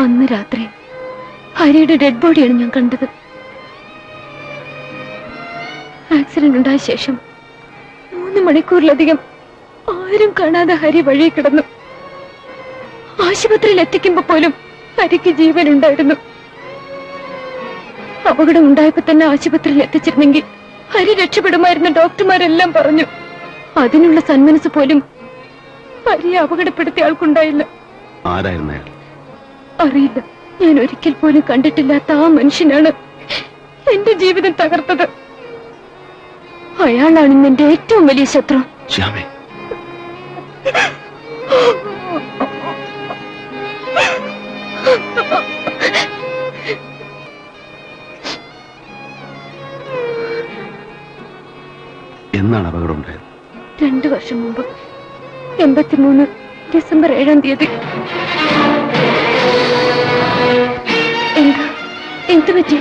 അന്ന് രാത്രി ഹരിയുടെ ഡെഡ് ബോഡിയാണ് ഞാൻ കണ്ടത്. ആക്സിഡന്റ് ഉണ്ടായ ശേഷം 3 മണിക്കൂറിലധികം ആരും കാണാതെ ഹരി വഴി കിടന്നു. ആശുപത്രിയിൽ എത്തിക്കുമ്പോ പോലും ഹരിക്ക് ജീവൻ ഉണ്ടായിരുന്നു. അപകടം ഉണ്ടായപ്പോ തന്നെ ആശുപത്രിയിൽ എത്തിച്ചിരുന്നെങ്കിൽ ഹരി രക്ഷപ്പെടുമായിരുന്ന ഡോക്ടർമാരെല്ലാം പറഞ്ഞു. അതിനുള്ള സന്മനസ് പോലും ഹരിയെ അപകടപ്പെടുത്തിയ ആൾക്കുണ്ടായില്ല. അറിയില്ല. ഞാൻ ഒരിക്കൽ പോലും കണ്ടിട്ടില്ലാത്ത ആ മനുഷ്യനാണ് എന്റെ ജീവിതം തകർത്തത്. അയാളാണ് ഇന്ന് എന്റെ ഏറ്റവും വലിയ ശത്രു. എന്നാണ് അപകടം ഉണ്ടായത്? 2 വർഷം മുമ്പ് 83 ഡിസംബർ 7-ാം തീയതി. എന്ത് പറ്റി?